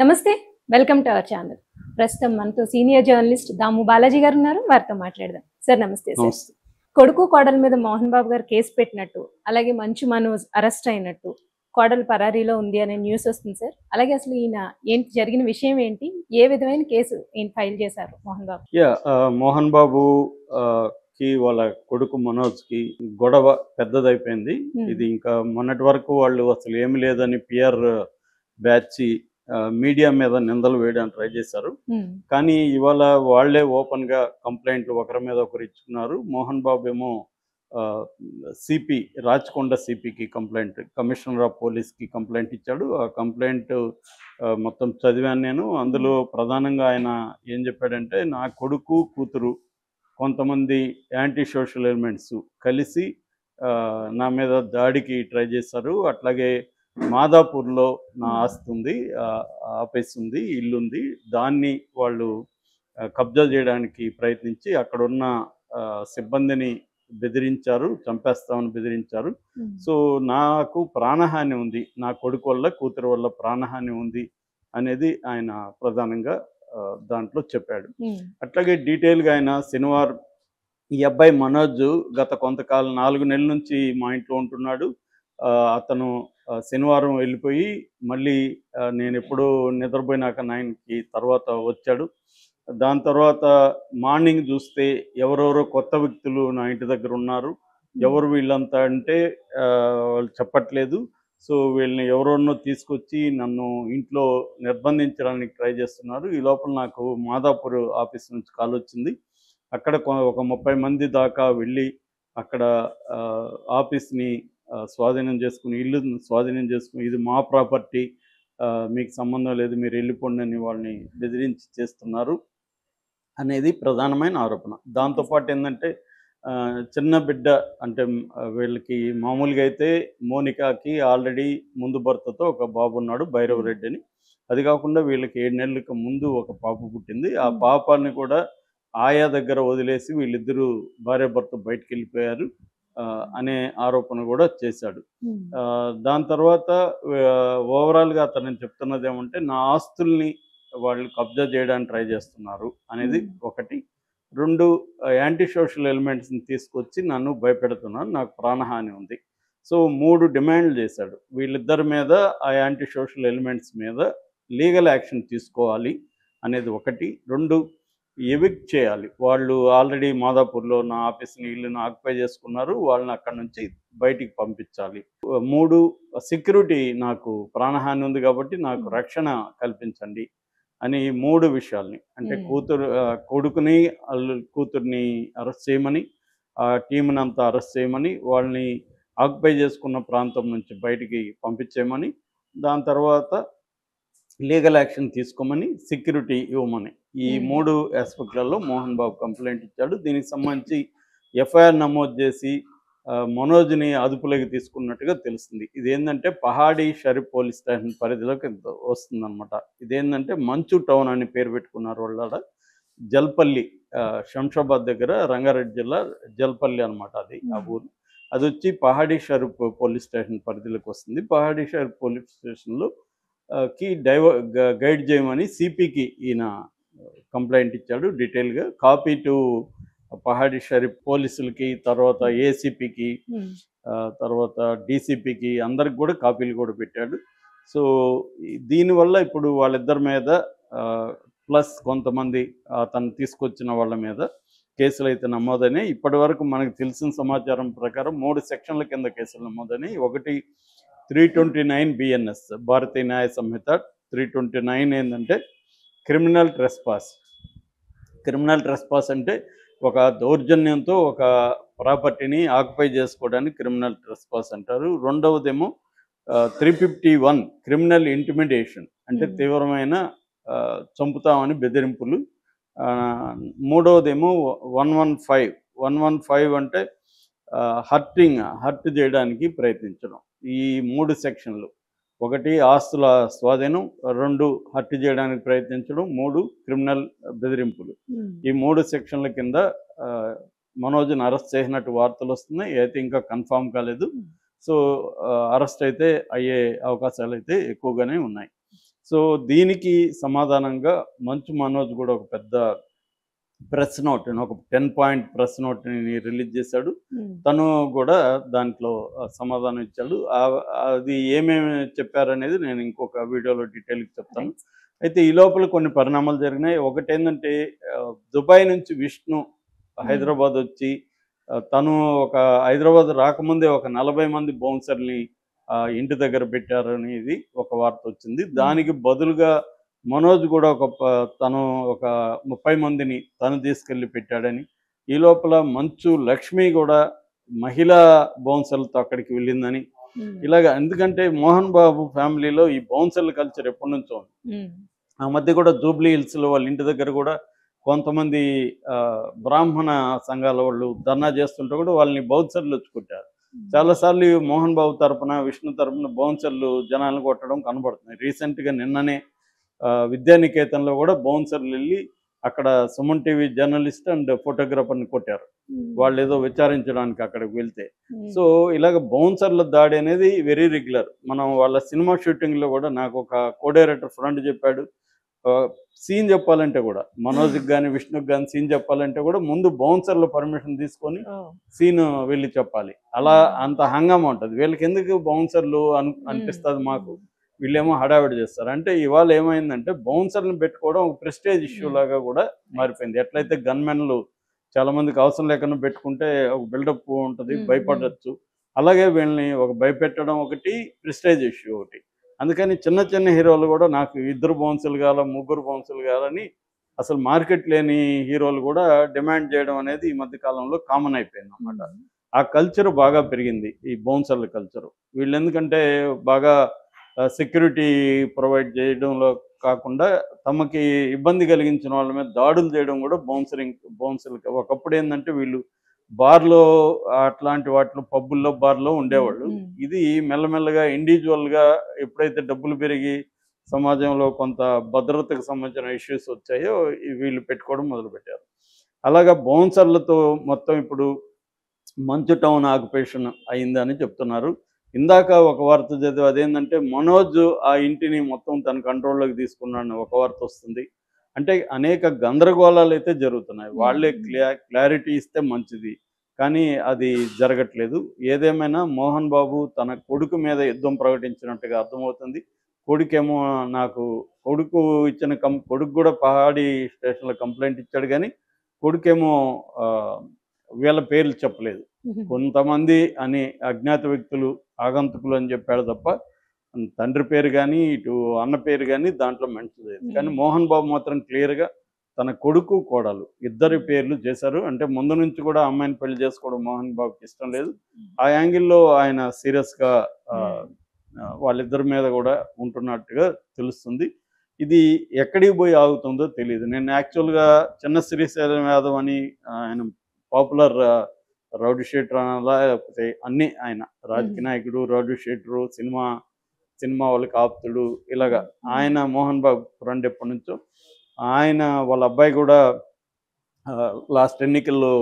నమస్తే. Welcome to our channel. ప్రస్తుతం మనతో సీనియర్ జర్నలిస్ట్ దాము బాలాజీ గారు ఉన్నారు. వారితో మాట్లాడదాం. సార్ నమస్తే సార్. నమస్తే. కొడుకు కోడల మీద మోహన్ బాబు గారు కేసు పెట్టినట్టు, అలాగే మంచు మనోజ్ అరెస్ట్ అయినట్టు, కోడలు పరారీలో ఉంది అనే న్యూస్ వస్తుంది సార్. అలాగే అసలు ఈయన ఏంటి జరిగిన విషయం ఏంటి? ఏ విధమైన కేసు ఈయన ఫైల్ చేశారు మోహన్ బాబు? మోహన్ బాబు కి వాళ్ళ కొడుకు మనోజ్కి గొడవ పెద్దదైపోయింది. ఇది ఇంకా మొన్నటి వరకు వాళ్ళు అసలు ఏమి లేదని పిఆర్ బ్యాచ్ మీడియా మీద నిందలు వేయడానికి ట్రై చేశారు. కానీ ఇవాళ వాళ్లే ఓపెన్ గా కంప్లైంట్లు ఒకరి మీద ఒకరు ఇచ్చుకున్నారు. మోహన్ బాబు ఏమో సిపి రాచకొండ సిపికి కంప్లైంట్, కమిషనర్ ఆఫ్ పోలీస్కి కంప్లైంట్ ఇచ్చాడు. ఆ కంప్లైంట్ మొత్తం చదివాను నేను. అందులో ప్రధానంగా ఆయన ఏం చెప్పాడంటే, నా కొడుకు కూతురు కొంతమంది యాంటీ సోషల్ ఎలిమెంట్స్ కలిసి నా మీద దాడికి ట్రై చేశారు. అట్లాగే మాదాపూర్లో నా ఆస్తి ఉంది, ఆఫీస్ ఉంది, ఇల్లుంది, దాన్ని వాళ్ళు కబ్జా చేయడానికి ప్రయత్నించి అక్కడున్న సిబ్బందిని బెదిరించారు, చంపేస్తామని బెదిరించారు. సో నాకు ప్రాణహాని ఉంది, నా కొడుకు వల్ల కూతురు వల్ల ప్రాణహాని ఉంది అనేది ఆయన ప్రధానంగా దాంట్లో చెప్పాడు. అట్లాగే డీటెయిల్గా ఆయన శనివారం ఈ అబ్బాయి మనోజ్ గత కొంతకాలం 4 నెలల నుంచి మా ఇంట్లో ఉంటున్నాడు. అతను శనివారం వెళ్ళిపోయి మళ్ళీ నేను ఎప్పుడూ నిద్రపోయినాక 9కి తర్వాత వచ్చాడు. దాని తర్వాత మార్నింగ్ చూస్తే ఎవరెవరో కొత్త వ్యక్తులు నా ఇంటి దగ్గర ఉన్నారు. ఎవరు వీళ్ళంతా అంటే వాళ్ళు చెప్పట్లేదు. సో వీళ్ళని ఎవరెవరినో తీసుకొచ్చి నన్ను ఇంట్లో నిర్బంధించడానికి ట్రై చేస్తున్నారు. ఈ లోపల నాకు మాదాపూర్ ఆఫీస్ నుంచి కాల్ వచ్చింది. అక్కడ ఒక 30 మంది దాకా వెళ్ళి అక్కడ ఆఫీస్ని స్వాధీనం చేసుకుని, ఇల్లు స్వాధీనం చేసుకుని, ఇది మా ప్రాపర్టీ, మీకు సంబంధం లేదు, మీరు వెళ్ళిపోండి అని వాళ్ళని బెదిరించి చేస్తున్నారు అనేది ప్రధానమైన ఆరోపణ. దాంతోపాటు ఏంటంటే చిన్న బిడ్డ అంటే వీళ్ళకి మామూలుగా అయితే మోనికాకి ఆల్రెడీ ముందు భర్తతో ఒక బాబు ఉన్నాడు, భైరవ్ రెడ్డి అని. అది కాకుండా వీళ్ళకి 7 నెలలకు ముందు ఒక పాప పుట్టింది. ఆ పాపని కూడా ఆయా దగ్గర వదిలేసి వీళ్ళిద్దరూ భార్యాభర్త బయటికి వెళ్ళిపోయారు అనే ఆరోపణ కూడా చేశాడు. దాని తర్వాత ఓవరాల్గా అతను చెప్తున్నది ఏమంటే, నా ఆస్తుల్ని వాళ్ళు కబ్జా చేయడానికి ట్రై చేస్తున్నారు అనేది ఒకటి. 2, యాంటీ సోషల్ ఎలిమెంట్స్ని తీసుకొచ్చి నన్ను భయపెడుతున్నారు, నాకు ప్రాణహాని ఉంది. సో 3 డిమాండ్లు చేశాడు. వీళ్ళిద్దరి మీద, ఆ యాంటీ సోషల్ ఎలిమెంట్స్ మీద లీగల్ యాక్షన్ తీసుకోవాలి అనేది ఒకటి. 2, ఎవిక్ట్ చేయాలి. వాళ్ళు ఆల్రెడీ మాదాపూర్లో నా ఆఫీస్ని, ఇల్లుని ఆక్యుపై చేసుకున్నారు, వాళ్ళని అక్కడ నుంచి బయటికి పంపించాలి. 3, సెక్యూరిటీ, నాకు ప్రాణహాని ఉంది కాబట్టి నాకు రక్షణ కల్పించండి అని 3 విషయాల్ని, అంటే కొడుకుని కూతుర్ని అరెస్ట్ చేయమని, ఆ టీంని అంతా అరెస్ట్ చేయమని, వాళ్ళని ఆక్యుపై చేసుకున్న ప్రాంతం నుంచి బయటికి పంపించేయమని, దాని తర్వాత లీగల్ యాక్షన్ తీసుకోమని, సెక్యూరిటీ ఇవ్వమని, ఈ 3 ఆస్పెక్ట్లలో మోహన్ బాబు కంప్లైంట్ ఇచ్చాడు. దీనికి సంబంధించి ఎఫ్ఐఆర్ నమోదు చేసి మనోజ్ని అదుపులోకి తీసుకున్నట్టుగా తెలుస్తుంది. ఇదేంటంటే పహాడీ షరీఫ్ పోలీస్ స్టేషన్ పరిధిలోకి వస్తుందన్నమాట. ఇదేంటంటే మంచు టౌన్ అని పేరు పెట్టుకున్నారు వాళ్ళ. జల్పల్లి, శంషాబాద్ దగ్గర, రంగారెడ్డి జిల్లా జల్పల్లి అనమాట అది, ఆ ఊరు. అది వచ్చి పహాడీ షరీఫ్ పోలీస్ స్టేషన్ పరిధిలోకి వస్తుంది. పహాడీ షరీఫ్ పోలీస్ స్టేషన్లో గైడ్ చేయమని సిపికి ఈయన కంప్లైంట్ ఇచ్చాడు డీటెయిల్గా. కాపీ టు పహాడీ షరీఫ్ పోలీసులకి, తర్వాత ఏసీపీకి, తర్వాత డీసీపీకి, అందరికి కూడా కాపీలు కూడా పెట్టాడు. సో దీనివల్ల ఇప్పుడు వాళ్ళిద్దరి మీద ప్లస్ కొంతమంది తను తీసుకొచ్చిన వాళ్ళ మీద కేసులు అయితే నమోదైనాయి. ఇప్పటి వరకు మనకు తెలిసిన సమాచారం ప్రకారం 3 సెక్షన్ల కింద కేసులు నమోదైనాయి. ఒకటి 329 BNS, భారతీయ న్యాయ సంహిత 329 ఏంటంటే క్రిమినల్ ట్రెస్పాస్. క్రిమినల్ ట్రెస్పాస్ అంటే ఒక దౌర్జన్యంతో ఒక ప్రాపర్టీని ఆక్యుపై చేసుకోవడానికి క్రిమినల్ ట్రెస్పాస్ అంటారు. రెండవదేమో 351 క్రిమినల్ ఇంటిమిడేషన్, అంటే తీవ్రమైన చంపుతామని బెదిరింపులు. మూడవదేమో 115 అంటే హర్ట్ చేయడానికి ప్రయత్నించడం. ఈ 3 సెక్షన్లు, ఒకటి ఆస్తుల స్వాధీనం, 2 హత్య చేయడానికి ప్రయత్నించడం, 3 క్రిమినల్ బెదిరింపులు. ఈ 3 సెక్షన్ల కింద మనోజ్ని అరెస్ట్ చేసినట్టు వార్తలు వస్తున్నాయి. అయితే ఇంకా కన్ఫామ్ కాలేదు. సో అరెస్ట్ అయితే అయ్యే అవకాశాలు అయితే ఎక్కువగానే ఉన్నాయి. సో దీనికి సమాధానంగా మంచు మనోజ్ కూడా ఒక పెద్ద ప్రెస్ నోట్, ఒక 10 పాయింట్ ప్రెస్ నోట్ని రిలీజ్ చేశాడు. తను కూడా దాంట్లో సమాధానం ఇచ్చాడు. అది ఏమేమి చెప్పారనేది నేను ఇంకొక వీడియోలో డీటెయిల్గా చెప్తాను. రైట్. అయితే ఈ లోపల కొన్ని పరిణామాలు జరిగినాయి. ఒకటేంటంటే దుబాయ్ నుంచి విష్ణు హైదరాబాద్ వచ్చి తను ఒక హైదరాబాద్ రాకముందే ఒక 40 మంది బౌన్సర్ని ఇంటి దగ్గర పెట్టారనేది ఒక వార్త వచ్చింది. దానికి బదులుగా మనోజ్ కూడా తను ఒక 30 మందిని తను తీసుకెళ్ళి పెట్టాడని, ఈ లోపల మంచు లక్ష్మి కూడా మహిళా బౌన్సర్లతో అక్కడికి వెళ్ళిందని, ఇలాగ ఎందుకంటే మోహన్ బాబు ఫ్యామిలీలో ఈ బౌన్సర్ల కల్చర్ ఎప్పటి నుంచో ఉంది. ఆ మధ్య కూడా జూబ్లీ హిల్స్లో వాళ్ళ ఇంటి దగ్గర కూడా కొంతమంది బ్రాహ్మణ సంఘాల వాళ్ళు ధర్నా చేస్తుంటే కూడా వాళ్ళని బౌన్సర్లు వచ్చి కొట్టారు. చాలాసార్లు మోహన్ బాబు తరపున విష్ణు తరపున బౌన్సర్లు జనాలను కొట్టడం కనబడుతుంది. రీసెంట్గా నిన్ననే విద్యానికేతన్లో కూడా బౌన్సర్లు వెళ్ళి అక్కడ సుమన్ టీవీ జర్నలిస్ట్ అండ్ ఫోటోగ్రాఫర్ని కొట్టారు, వాళ్ళు ఏదో విచారించడానికి అక్కడికి వెళ్తే. సో ఇలాగ బౌన్సర్ల దాడి అనేది వెరీ రెగ్యులర్. మనం వాళ్ళ సినిమా షూటింగ్లో కూడా నాకు ఒక కో డైరెక్టర్ ఫ్రెండ్ చెప్పాడు, సీన్ చెప్పాలంటే కూడా మనోజ్కి కానీ విష్ణుకి కానీ సీన్ చెప్పాలంటే కూడా ముందు బౌన్సర్ల పర్మిషన్ తీసుకొని సీన్ వెళ్ళి చెప్పాలి. అలా అంత హంగామా ఉంటుంది. వీళ్ళకి ఎందుకు బౌన్సర్లు అనిపిస్తుంది మాకు, వీళ్ళేమో హడావిడి చేస్తారు. అంటే ఇవాళ ఏమైందంటే బౌన్సర్లను పెట్టుకోవడం ఒక ప్రెస్టేజ్ ఇష్యూ లాగా కూడా మారిపోయింది. ఎట్లయితే గన్మెన్లు చాలా మందికి అవసరం లేకుండా పెట్టుకుంటే ఒక బిల్డప్ ఉంటుంది, భయపడచ్చు, అలాగే వీళ్ళని ఒక భయపెట్టడం ఒకటి, ప్రెస్టేజ్ ఇష్యూ ఒకటి. అందుకని చిన్న చిన్న హీరోలు కూడా నాకు 2 బౌన్సులు కావాలా, 3 బౌన్సులు కావాలని అసలు మార్కెట్ లేని హీరోలు కూడా డిమాండ్ చేయడం అనేది ఈ మధ్య కాలంలో కామన్ అయిపోయింది అన్నమాట. ఆ కల్చర్ బాగా పెరిగింది, ఈ బౌన్సర్ల కల్చరు. వీళ్ళు ఎందుకంటే బాగా సెక్యూరిటీ ప్రొవైడ్ చేయడంలో కాకుండా తమకి ఇబ్బంది కలిగించిన వాళ్ళ మీద దాడులు చేయడం కూడా బౌన్సర్లకి. ఒకప్పుడు ఏంటంటే వీళ్ళు బార్లో అట్లాంటి వాటిలో పబ్బుల్లో బార్లో ఉండేవాళ్ళు. ఇది మెల్లమెల్లగా ఇండివిజువల్గా ఎప్పుడైతే డబ్బులు పెరిగి సమాజంలో కొంత భద్రతకు సంబంధించిన ఇష్యూస్ వచ్చాయో వీళ్ళు పెట్టుకోవడం మొదలుపెట్టారు. అలాగా బౌన్సర్లతో మొత్తం ఇప్పుడు మంచు టౌన్ ఆక్యుపేషన్ అయిందని చెప్తున్నారు. ఇందాక ఒక వార్త చదివి, అదేంటంటే మనోజ్ ఆ ఇంటిని మొత్తం తన కంట్రోల్లోకి తీసుకున్నాడని ఒక వార్త వస్తుంది. అంటే అనేక గందరగోళాలు అయితే జరుగుతున్నాయి. వాళ్ళే క్లారిటీ ఇస్తే మంచిది, కానీ అది జరగట్లేదు. ఏదేమైనా మోహన్ బాబు తన కొడుకు మీద యుద్ధం ప్రకటించినట్టుగా అర్థమవుతుంది. కొడుకేమో కొడుకు ఇచ్చిన కొడుకు కూడా పహాడీ స్టేషన్లో కంప్లైంట్ ఇచ్చాడు, కానీ కొడుకేమో వీళ్ళ పేర్లు చెప్పలేదు. కొంతమంది అని అజ్ఞాత వ్యక్తులు, ఆగంతుకులు అని చెప్పాడు తప్ప తండ్రి పేరు కానీ ఇటు అన్న పేరు కానీ దాంట్లో మెన్షన్ లేదు. కానీ మోహన్ బాబు మాత్రం క్లియర్గా తన కొడుకు కోడలు ఇద్దరి పేర్లు చేశారు. అంటే ముందు నుంచి కూడా అమ్మాయిని పెళ్లి చేసుకోవడం మోహన్ బాబుకి ఇష్టం లేదు. ఆ యాంగిల్లో ఆయన సీరియస్గా వాళ్ళిద్దరి మీద కూడా ఉంటున్నట్టుగా తెలుస్తుంది. ఇది ఎక్కడికి పోయి ఆగుతుందో తెలియదు. నేను యాక్చువల్గా చిన్న శ్రీశైలం యాదవ్ అని ఆయన పాపులర్ రౌడీ షీటర్ అనాలా, లేకపోతే అన్నీ ఆయన రాజకీయ నాయకుడు, రౌడీ షీటరు, సినిమా వాళ్ళకి ఆప్తుడు, ఇలాగా ఆయన మోహన్ బాబు ఫ్రెండ్ ఎప్పటి నుంచో. వాళ్ళ అబ్బాయి కూడా లాస్ట్ ఎన్నికల్లో